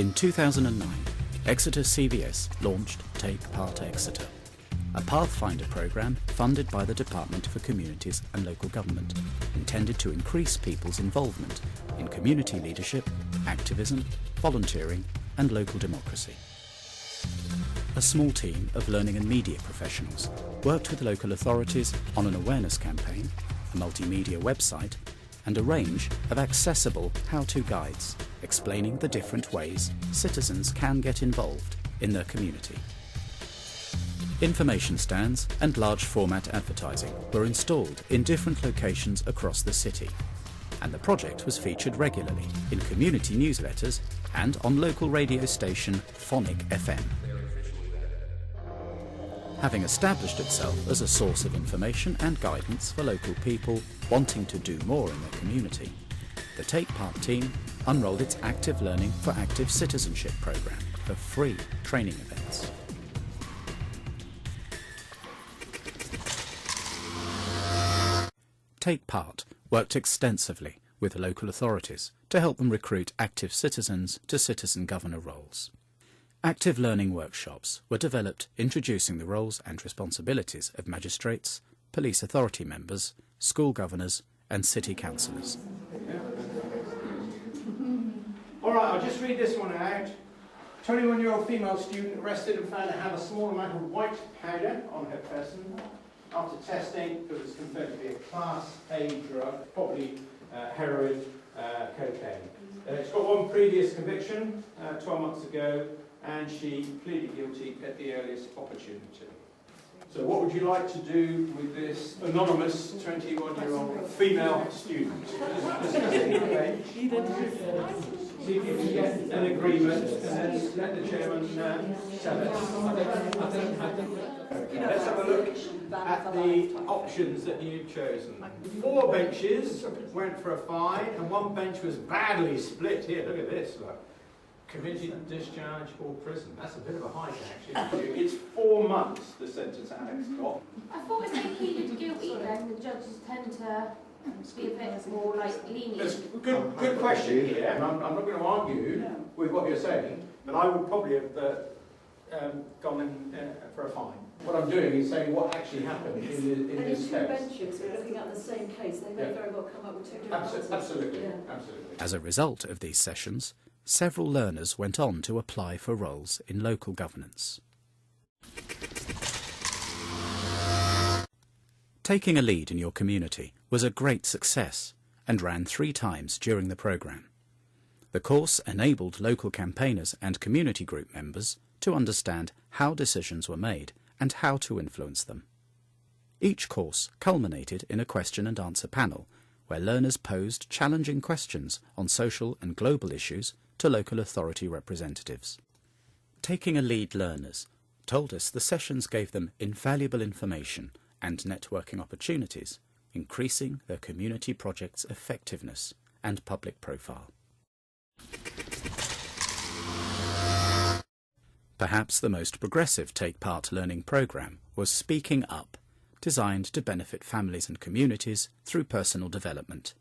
In 2009, Exeter CVS launched Take Part Exeter, a Pathfinder programme funded by the Department for Communities and Local Government, intended to increase people's involvement in community leadership, activism, volunteering and local democracy. A small team of learning and media professionals worked with local authorities on an awareness campaign, a multimedia website and a range of accessible how-to guides explaining the different ways citizens can get involved in their community. Information stands and large format advertising were installed in different locations across the city, and the project was featured regularly in community newsletters and on local radio station Phonic FM. Having established itself as a source of information and guidance for local people wanting to do more in their community, the Take Part team unrolled its Active Learning for Active Citizenship programme for free training events. Take Part worked extensively with local authorities to help them recruit active citizens to citizen governor roles. Active learning workshops were developed introducing the roles and responsibilities of magistrates, police authority members, school governors and city councillors. All right, I'll just read this one out. 21-year-old female student arrested and found to have a small amount of white powder on her person. After testing, it was confirmed to be a Class A drug, probably heroin, cocaine. She's got one previous conviction, 12 months ago, and she pleaded guilty at the earliest opportunity. So what would you like to do with this anonymous 21-year-old female student? See if you can get an agreement and then let the chairman tell us. Let's have a look at the options that you've chosen. 4 benches went for a fine and 1 bench was badly split. Here, look at this. Look. Community discharge or prison. That's a bit of a hike, actually. It's 4 months, the sentence Alex got. I thought if they pleaded guilty, then the judges tend to be a bit more like lenient. It's a good question here, and I'm not going to argue with what you're saying, but I would probably have gone in for a fine. What I'm doing is saying what actually happened in this case. And in 2 benches, we're looking at the same case. They may very well come up with 2 different answers. Absolutely. As a result of these sessions, several learners went on to apply for roles in local governance. Taking a lead in your community was a great success and ran 3 times during the programme. The course enabled local campaigners and community group members to understand how decisions were made and how to influence them. Each course culminated in a question and answer panel where learners posed challenging questions on social and global issues to local authority representatives. Taking a lead learners told us the sessions gave them invaluable information and networking opportunities, increasing their community projects' effectiveness and public profile. Perhaps the most progressive Take Part learning programme was Speaking Up, designed to benefit families and communities through personal development.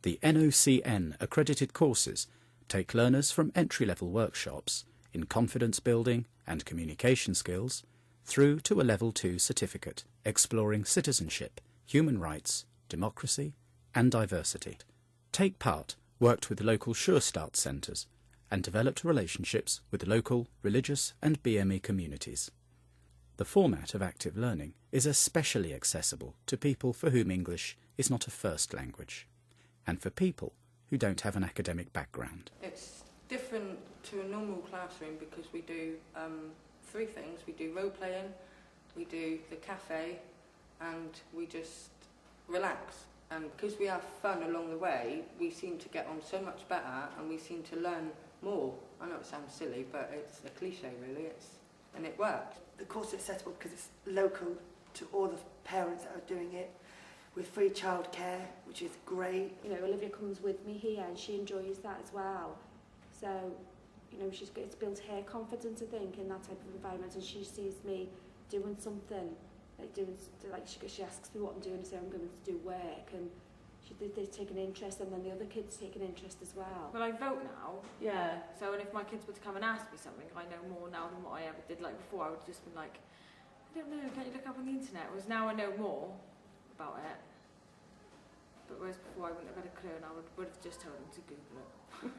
The NOCN accredited courses take learners from entry-level workshops in confidence building and communication skills through to a Level 2 certificate exploring citizenship, human rights, democracy and diversity. Take Part worked with local Sure Start centres and developed relationships with local religious and BME communities. The format of active learning is especially accessible to people for whom English is not a first language, and for people who don't have an academic background. It's different to a normal classroom because we do 3 things. We do role playing, we do the cafe, and we just relax. And because we have fun along the way, we seem to get on so much better and we seem to learn more. I know it sounds silly, but it's a cliche really, and it works. The course is accessible because it's local to all the parents that are doing it, with free childcare, which is great. You know, Olivia comes with me here and she enjoys that as well. So, you know, it's built her confidence, I think, in that type of environment, and she sees me doing something, she asks me what I'm doing, I say I'm going to do work, and They take an interest, and then the other kids take an interest as well. Well, I vote now. Yeah. So, and if my kids were to come and ask me something, I know more now than what I ever did. Like before, I would just be like, I don't know, can't you look up on the internet? Whereas now I know more about it. But whereas before I wouldn't have had a clue, and I would have just told them to Google it.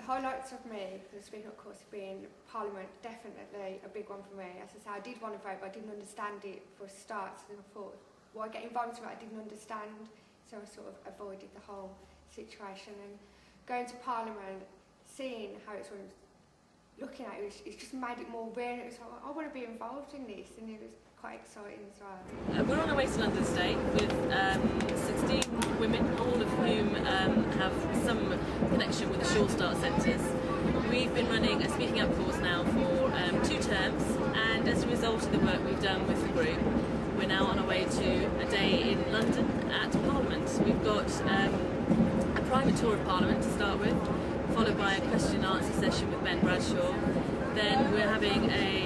The highlights of me for the Speak Up course being Parliament, definitely a big one for me. As I say, I did want to vote, but I didn't understand it for a start, so I thought, why get involved in it? I didn't understand, so I sort of avoided the whole situation. And going to Parliament, seeing how it's sort of looking at it, it's just made it more real. It was like, I want to be involved in this, and it was quite exciting as well. We're on our way to London State with 16 women, all of whom have some connection with the Sure Start centres. We've been running a Speaking Up course now for 2 terms, and as a result of the work we've done with the group, we're now on our way to a day in London at Parliament. We've got a private tour of Parliament to start with, followed by a question and answer session with Ben Bradshaw. Then we're having a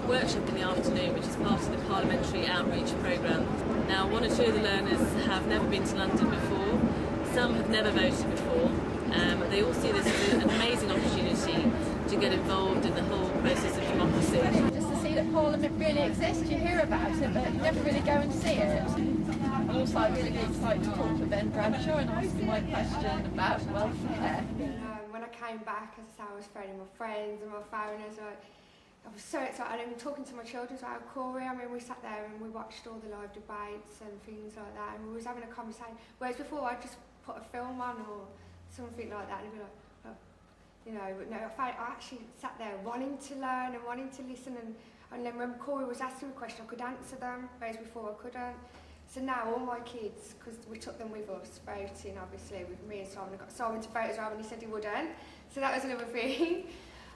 workshop in the afternoon, which is part of the Parliamentary Outreach programme. Now, 1 or 2 of the learners have never been to London before, some have never voted before. They all see this as an amazing opportunity to get involved in the whole process of democracy. Just to see that Parliament really exists, you hear about it, but you never really go and see it. I'm also really excited to talk to Ben Bradshaw and ask him my question about welfare. When I came back, as I say, I was phoning my friends and my phoners. I was so excited. And even talking to my children about Corey, I mean, we sat there and we watched all the live debates and things like that, and we was having a conversation. Whereas before, I'd just put a film on or something like that, and it'd be like, oh, you know. But no, I actually sat there wanting to learn and wanting to listen, and then when Corey was asking me questions, I could answer them, whereas before I couldn't. So now all my kids, because we took them with us, voting obviously with me and Simon, I got Simon to vote as well, and he said he wouldn't. So that was another thing.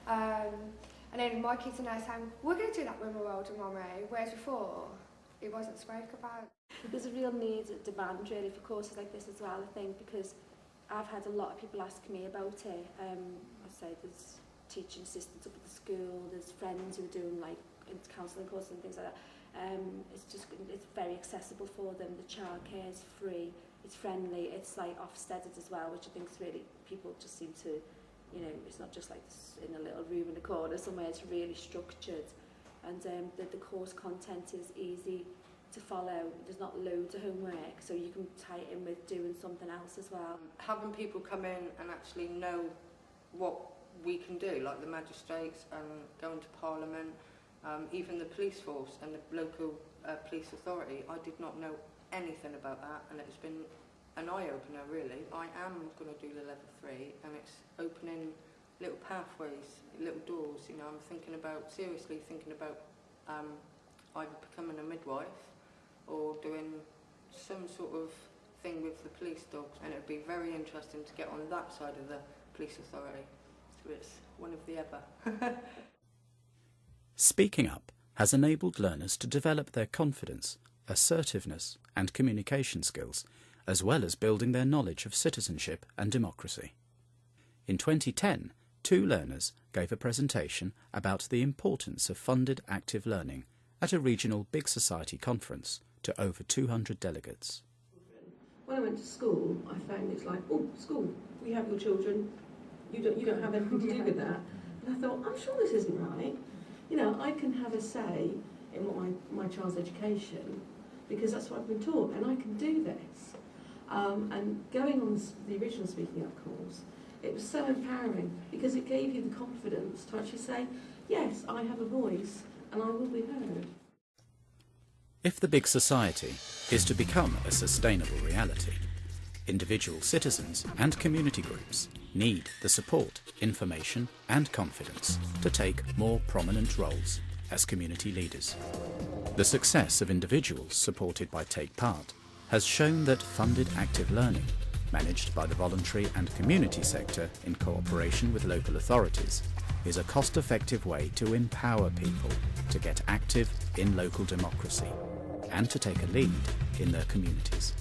And then my kids are now saying, we're going to do that when we're older, Mummy, whereas before it wasn't spoke about. There's a real need, demand really for courses like this as well, I think, because I've had a lot of people ask me about it. I say there's teaching assistants up at the school, there's friends who are doing like counselling courses and things like that. It's very accessible for them. The childcare is free, it's friendly, it's like Ofsteded as well, which I think is really, people just seem to, you know, it's not just like in a little room in a corner somewhere, it's really structured. And the course content is easy to follow. There's not loads of homework, so you can tie it in with doing something else as well. Having people come in and actually know what we can do, like the magistrates and going to Parliament, even the police force and the local police authority, I did not know anything about that, and it's been an eye-opener really. I am going to do the level 3, and it's opening little pathways, little doors. You know, I'm seriously thinking about either becoming a midwife or doing some sort of thing with the police dogs, and it'd be very interesting to get on that side of the police authority. So it's one of the other. Speaking Up has enabled learners to develop their confidence, assertiveness and communication skills, as well as building their knowledge of citizenship and democracy. In 2010, 2 learners gave a presentation about the importance of funded active learning at a regional Big Society conference to over 200 delegates. When I went to school, I found it's like, oh, school, we have your children, you don't have anything to do with that. And I thought, I'm sure this isn't right. You know, I can have a say in what my child's education, because that's what I've been taught, and I can do this. And going on the original Speaking Up course, it was so empowering, because it gave you the confidence to actually say, yes, I have a voice, and I will be heard. If the Big Society is to become a sustainable reality, individual citizens and community groups need the support, information and confidence to take more prominent roles as community leaders. The success of individuals supported by Take Part has shown that funded active learning, managed by the voluntary and community sector in cooperation with local authorities, is a cost-effective way to empower people to get active in local democracy and to take a lead in their communities.